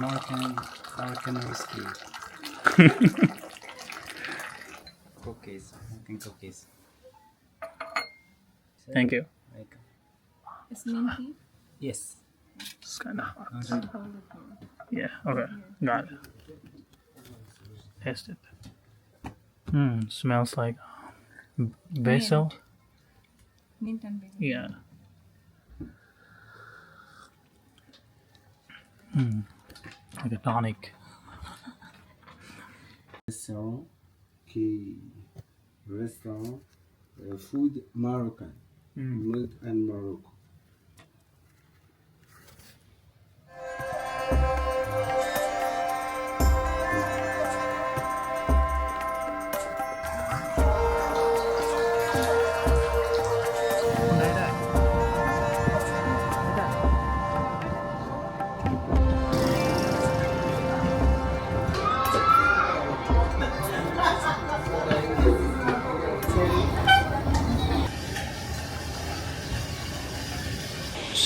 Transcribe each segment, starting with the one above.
Moroccan whiskey. Cookies. Moroccan cookies. Thank you. Like, It's minty. yes. It's kind of hot. Hold it for me. Yeah, okay. Got it. Taste it. Smells like basil. Mint and basil. Yeah. Like a tonic. Restaurant food Moroccan made in Morocco.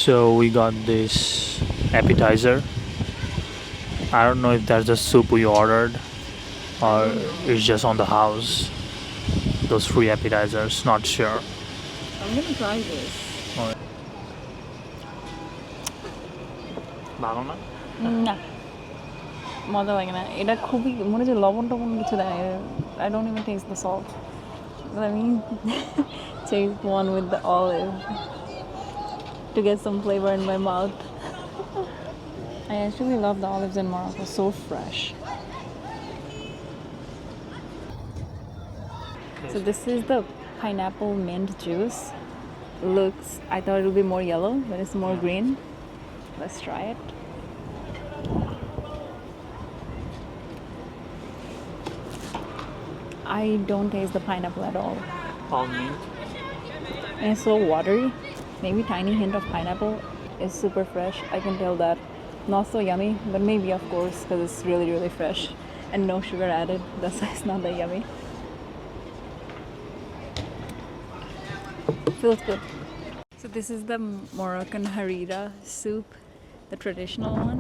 So we got this appetizer. I don't know if that's the soup we ordered or it's just on the house. Those free appetizers, not sure. I'm gonna try this. ভালো না? না মজা লাগে না এটা খুবই মনে হচ্ছে লবণ টবণ কিছু দেয় I don't even taste the salt. Let me taste one with the olive to get some flavor in my mouth. I actually love the olives in Morocco, so fresh. So this is the pineapple mint juice. Looks, I thought it would be more yellow, but it's more green. Let's try it. I don't taste the pineapple at all. All mint. And it's so watery. Maybe tiny hint of pineapple. It's super fresh. I can tell that. Not so yummy, but maybe of course because it's really really fresh and no sugar added. That's why it's not that yummy. Feels good. So this is the Moroccan harira soup. The traditional one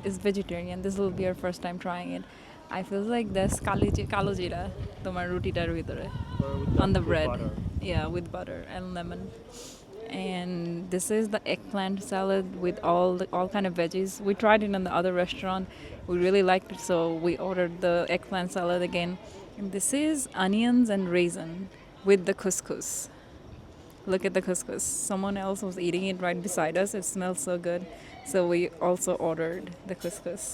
is vegetarian. This will be our first time trying it. I feel like there's kalo jira tomar rutitar bhitore on the bread. Yeah, with butter and lemon. And this is the eggplant salad with all kind of veggies. We tried it in the other restaurant. We really liked it, so we ordered the eggplant salad again. And this is onions and raisin with the couscous. Look at the couscous. Someone else was eating it right beside us. It smells so good. So we also ordered the couscous.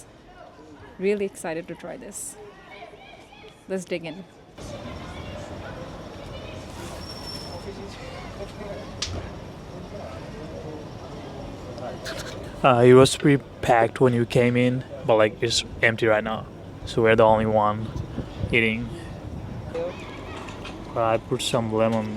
Really excited to try this. Let's dig in. It was pretty packed when you came in, but like it's empty right now. So we're the only one eating. I put some lemon.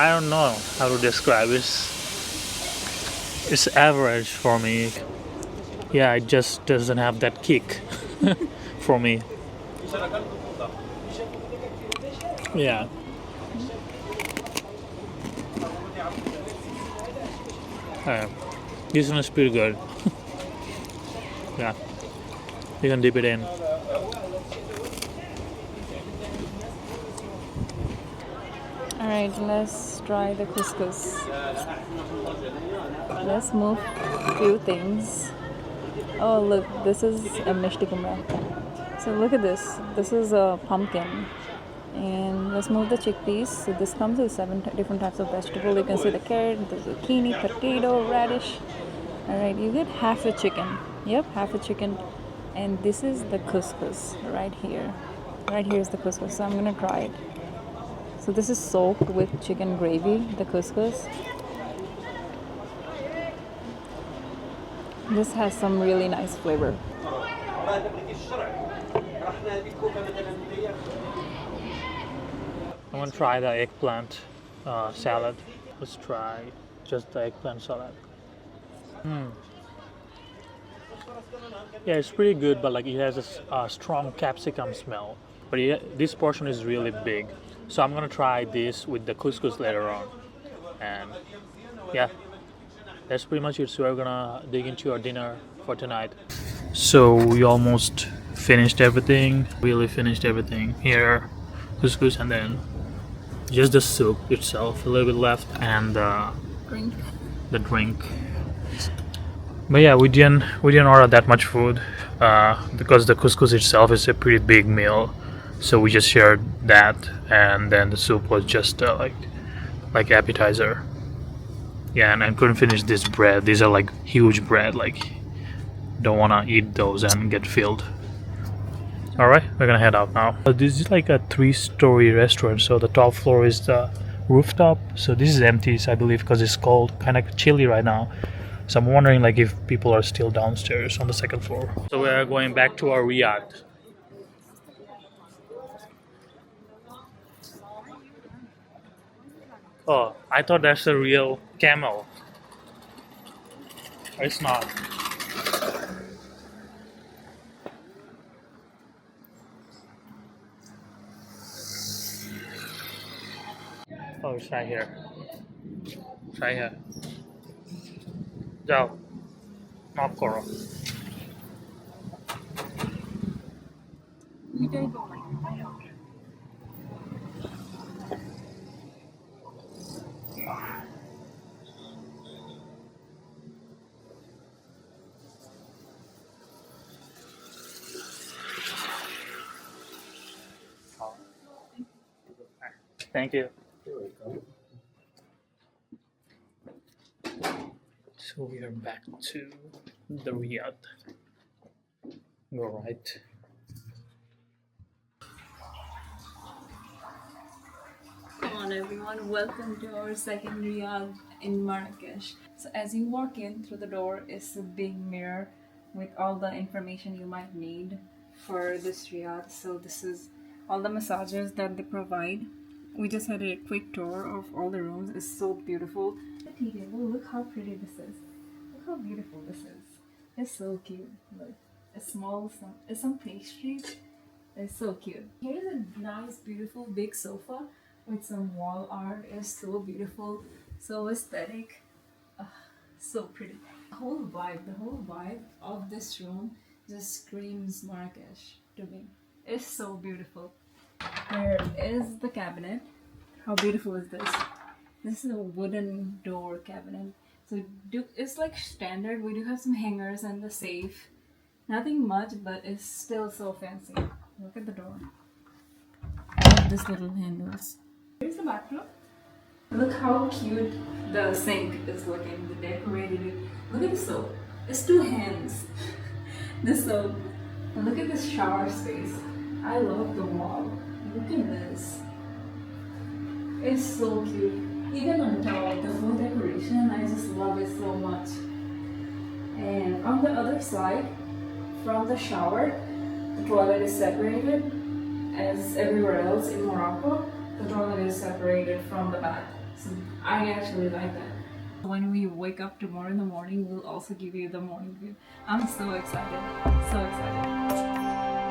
I don't know how to describe it. It's average for me. Yeah, it just doesn't have that kick for me. Yeah. This one is pretty good. Yeah. You can dip it in. Alright, let's try the couscous. Let's move a few things. Oh look, this is a mishti kumra. So look at this. This is a pumpkin. And let's move the chickpeas. So this comes with 7 different types of vegetable. You can see the carrot, the zucchini, potato, radish. Alright, you get half a chicken. Yep, half a chicken. And this is the couscous right here. Right here is the couscous. So I'm gonna try it. So this is soaked with chicken gravy, the couscous. This has some really nice flavor. I want to try the eggplant salad. Let's try just the eggplant salad. Yeah, it's pretty good, but like it has a strong capsicum smell. But yeah, this portion is really big. So I'm gonna try this with the couscous later on. And yeah, that's pretty much it. So we're gonna dig into our dinner for tonight. So we almost finished everything. Really finished everything here. Couscous and then just the soup itself, a little bit left, and Drink. the drink. But yeah, we didn't order that much food because the couscous itself is a pretty big meal, so we just shared that, and then the soup was just like appetizer. Yeah, and I couldn't finish this bread. These are like huge bread. Like, don't wanna eat those and get filled. All right, we're gonna head out now. This is like a 3-story restaurant. So the top floor is the rooftop. So this is empty, I believe, because it's cold, kind of chilly right now. So I'm wondering like if people are still downstairs on the second floor. So we are going back to our Riad. Oh, I thought that's a real camel. It's not. Oh, it's right here. It's right here. Go. Not coral. Thank you. So we are back to the Riad. Go right. Come on everyone, welcome to our second Riyadh in Marrakech. So as you walk in through the door is a big mirror with all the information you might need for this Riyadh. So this is all the massages that they provide. We just had a quick tour of all the rooms. It's so beautiful. The tea table, look how pretty this is. Look how beautiful this is. It's so cute. Look, it's some pastries. It's so cute. Here's a nice, beautiful, big sofa with some wall art. It's so beautiful, so aesthetic, so pretty. The whole vibe of this room just screams Marrakech to me. It's so beautiful. There is the cabinet. How beautiful is this? This is a wooden door cabinet. So it's like standard. We do have some hangers and the safe. Nothing much, but it's still so fancy. Look at the door. I love this little handles. Here's the bathroom. Look how cute the sink is looking. They decorated it. Look at the soap. It's 2 hands. The soap. And look at this shower space. I love the wall. Look at this. It's so cute. Even on top, the whole decoration, I just love it so much. And on the other side, from the shower, the toilet is separated. As everywhere else in Morocco, the toilet is separated from the bath. So I actually like that. When we wake up tomorrow in the morning, we'll also give you the morning view. I'm so excited. So excited.